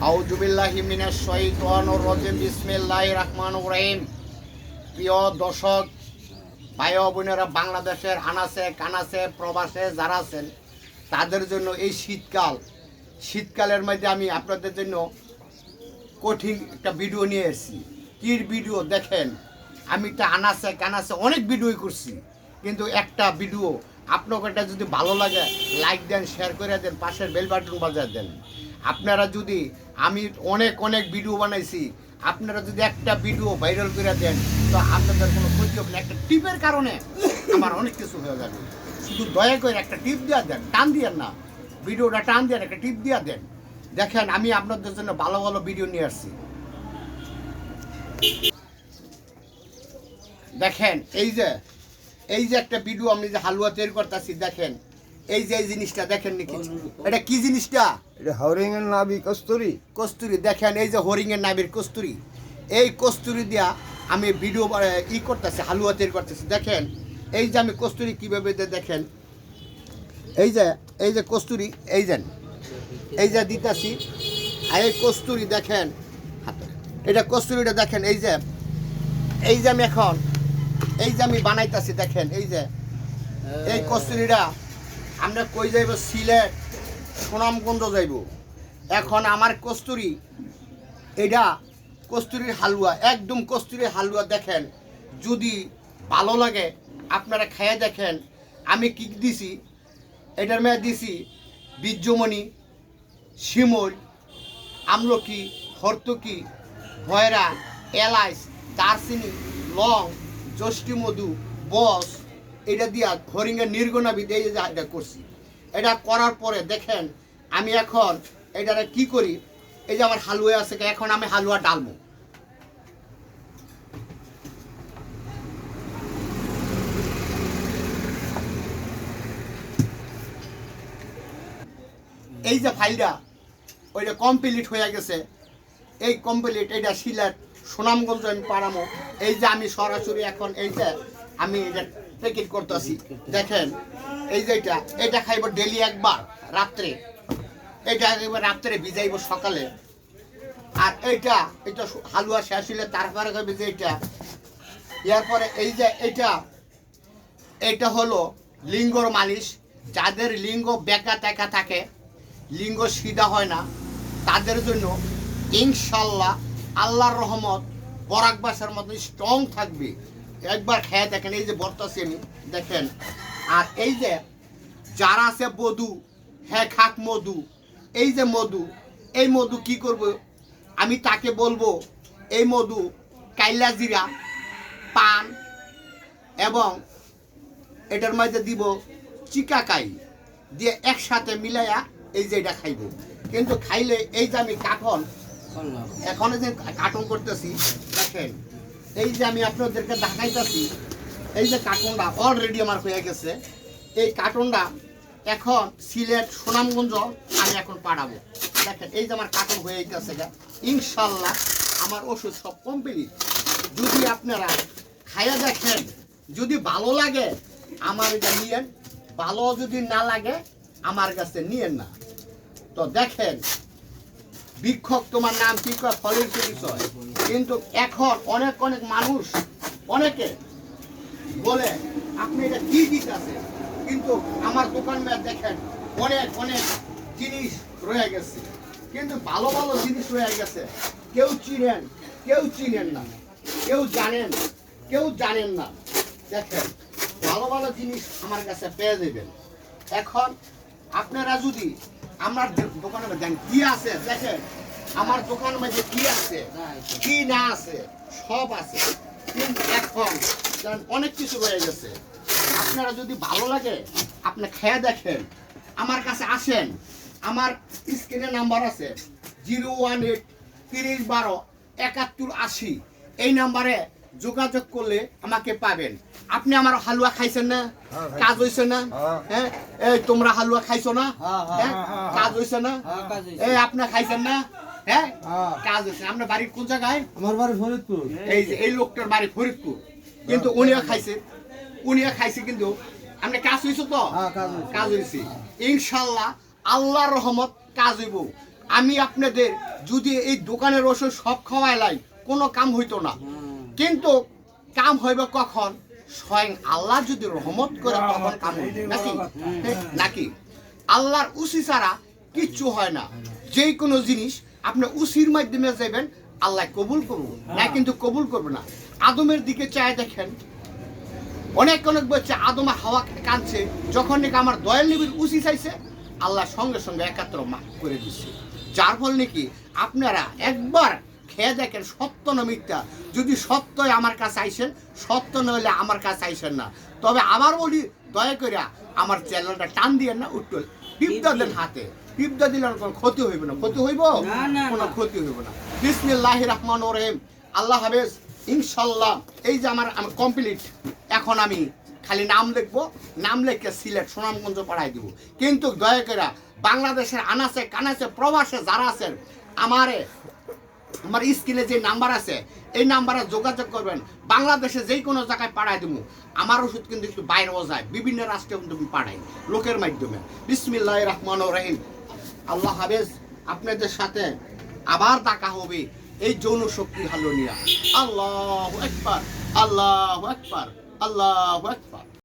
আউযুবিল্লাহি মিনাশ শাইতানির রাজিম বিসমিল্লাহির রহমানির রহিম। প্রিয় দর্শক ভাই ও বোনেরা, বাংলাদেশের আনাচে কানাচে প্রবাসে যারা আছেন তাদের জন্য এই শীতকালের মধ্যে আমি আপনাদের জন্য কঠিন একটা ভিডিও নিয়ে এসেছি। কী ভিডিও দেখেন, আমি তো আনাচে কানাচে অনেক ভিডিও করছি, কিন্তু একটা ভিডিও আপনাকে যদি ভালো লাগে লাইক দেন, শেয়ার করে দেন, পাশের বেল বাটন বাজিয়ে দেন। আপনারা যদি, আমি অনেক ভিডিও বানাইছি, আপনারা যদি একটা ভিডিও ভাইরাল করে দেন তো আপনাদের কোনো ক্ষতি হবে না। একটা টিপের কারণে আমার অনেক কিছু হয়ে যাবে। শুধু দয়া করে একটা টিপ দেওয়া দেন, টান দিয়ে না, ভিডিওটা টান দেন, একটা টিপ দেওয়া দেন। দেখেন আমি আপনাদের জন্য ভালো ভালো ভিডিও নিয়ে আসছি। দেখেন এই যে একটা ভিডিও আমি যে হালুয়া তৈরি করতেছি, দেখেন এই যে এই জিনিসটা দেখেন নাকি, এটা কি জিনিসটা? এটা হরিং এর নাভি কস্তুরি। কস্তুরি। দেখেন এই যে হরিং এর নাভির কস্তুরি, এই কস্তুরি দিয়া আমি ভিডিও করতেছি, হালুয়া তৈরি করতেছি। দেখেন এই যে আমি কস্তুরি কীভাবে দেখেন, এই যে কস্তুরি, এই যে দিতেছি, আর এই কস্তুরি দেখেন, এটা কস্তুরিটা দেখেন, এই যে আমি এখন আমি বানাইতেছি। দেখেন এই কস্তুরিটা আমরা কই যাইব, সিলেট সুনামগঞ্জ যাইব। এখন আমার কস্তুরি, এটা কস্তুরির হালুয়া, একদম কস্তুরির হালুয়া। দেখেন যদি ভালো লাগে আপনারা খেয়ে দেখেন। আমি কি দিছি, এটার মেয়ে দিছি বীর্যমণি, শিমুল, আমলকি, হরতকি, ভয়রা, এলাচ, দারচিনি, লং, যষ্টি মধু, বস, এটা দিয়া হরিণের নির্গণাবি দিয়ে এটা করছি। এটা করার পরে দেখেন আমি এখন এটারে কি করি, এই যে আমার হালুয়া আছে, এখন আমি হালুয়া ডালবো। এই যে ফাইলটা ওইটা কমপ্লিট হয়ে গেছে, এই কমপ্লিট, এটা সিলেট সুনামগঞ্জ আমি পাড়ামো। এই যে আমি সরাসরি এখন এই যে আমি এটা প্যাকেট করতেছি। দেখেন এই যে এটা খাইব ডেলি একবার রাত্রে, এটা একবার রাত্রে ভিজাইব সকালে। আর এটা হালুয়া শেষ হইলে তারপরে খাইবে যে এরপরে এই যে এটা হলো লিঙ্গর মালিশ। যাদের লিঙ্গ বেঁকা টেকা থাকে, লিঙ্গ সিধা হয় না, তাদের জন্য ইনশাল্লাহ আল্লাহর রহমত বরাক বাসার মতো স্ট্রং থাকবে। একবার খেয়ে দেখেন, এই যে বর্তাছি আমি, দেখেন। আর এই যে যারা আছে বধূ, হ্যাঁ খাক মধু, এই যে মধু, এই মধু কি করব, আমি তাকে বলবো এই মধু কাইলা জিরা, পান এবং এটার মধ্যে দিব চিকাকাই দিয়ে একসাথে মিলাইয়া এই যে এটা খাইব। কিন্তু খাইলে এই যে আমি এখন যে কার্টন করতেছি, দেখেন এই যে আমি আপনাদেরকে দেখাইতেছি, এই যে কার্টনটা অলরেডি আমার হয়ে গেছে। এই কার্টনটা এখন সিলেট সুনামগঞ্জ আমি এখন পাঠাবো। দেখেন এই যে আমার কার্টন হয়ে গেছে, ইনশাল্লাহ আমার ওষুধ সব কমপ্লিট। যদি আপনারা খাইয়া দেখেন, যদি ভালো লাগে আমার এটা নিয়েন, ভালো যদি না লাগে আমার কাছে নিয়েন না। তো দেখেন বিক্ষোভ, তোমার নাম কি কয়, ফলের পরিচয়। কিন্তু এখন অনেক মানুষ অনেকে বলে আপনি এটা কি দিতেছে, কিন্তু আমার দোকান দেখেন অনেক জিনিস রয়ে গেছে, কিন্তু ভালো জিনিস রয়ে গেছে। কেউ চিনেন না, কেউ জানেন না। দেখেন ভালো জিনিস আমার কাছে পেয়ে যাবেন। এখন আপনারা যদি আমার দোকানে দেন কি আছে, দেখেন আমার দোকানের মধ্যে কি আছে কি না আছে সব আছে, কিন্তু এখন অনেক কিছু হয়ে গেছে। আপনারা যদি ভালো লাগে আপনি খেয়ে দেখেন, আমার কাছে আসেন। আমার স্ক্রিনে নাম্বার আছে 018 30 12 71 80, এই নাম্বারে যোগাযোগ করলে আমাকে পাবেন। আপনি আমার হালুয়া খাইছেন না? কাজ হয়েছে না? হ্যাঁ, এই তোমরা হালুয়া খাইছো না? হ্যাঁ, কাজ হয়েছে না? এই আপনি খাইছেন না? হ্যাঁ, কাজ হয়েছে। আপনার বাড়ি কোন জায়গায়? আমার বাড়ি ফরিদপুর। এই যে এই লোকটার বাড়ি ফরিদপুর, কিন্তু উনিও খাইছে, কিন্তু আপনি কাজ হয়েছে তো? কাজ হয়েছে। ইনশাল্লাহ আল্লাহর রহমত কাজ হইব। আমি আপনাদের যদি এই দোকানের ওষুধ সব খাওয়াইলাই কোনো কাম হইতো না, কিন্তু কাম হইবে কখন? স্বয়ং আল্লাহ যদি রহমত করে তখন কাম হইবে নাকি? নাকি আল্লাহর উসি ছাড়া কিচ্ছু হয় না। যে কোনো জিনিস আপনি উসির মাধ্যমে যাবেন, আল্লাহ কবুল করবো না, কিন্তু কবুল করবে না। আদমের দিকে চায় দেখেন, অনেক বলছে আদমা হাওয়া কাঁদছে, যখন নাকি আমার দয়াল নবীর উসি চাইছে, আল্লাহ সঙ্গে সঙ্গে একাত্র মাফ করে দিচ্ছে। যার ফল নাকি আপনারা একবার খেয়ে দেখেন সত্য না মিথ্যা। যদি সত্যই আমার কাছে আইসেন, সত্য নইলে আমার কাছে আইসেন না। তবে আবার বলি, দয়া করে আমার চ্যানেলটা টান দিয়ে না, উঠল টিপদা দেন হাতে, টিপদা দিলে কোনো ক্ষতি হইবে না। ক্ষতি হইব কোনো ক্ষতি হইব না। বিসমিল্লাহির রহমানির রহিম। আল্লাহ হাফেজ, ইনশাল্লাহ। এই যে আমার কমপ্লিট। এখন আমি খালি নাম লিখবো, নাম লিখে সিলেট সুনামগঞ্জ পাঠাই দিব। কিন্তু দয়া করে বাংলাদেশের আনাচে কানাচে প্রবাসে যারা আছেন, আমার স্ক্রিনে যে নাম্বার আছে এই নাম্বারে যোগাযোগ করবেন। বাংলাদেশে যে কোনো জায়গায় পাঠাই দেবো। আমার ওষুধ কিন্তু একটু বাইরেও যায়, বিভিন্ন রাষ্ট্রে কিন্তু পাঠাই লোকের মাধ্যমে। বিসমিল্লাহির রহমানির রহিম। আল্লাহ হাফেজ। আপনাদের সাথে আবার দেখা হবে এই যৌন শক্তি হালো নিয়া। আল্লাহু আকবার, আল্লাহু আকবার, আল্লাহু আকবার।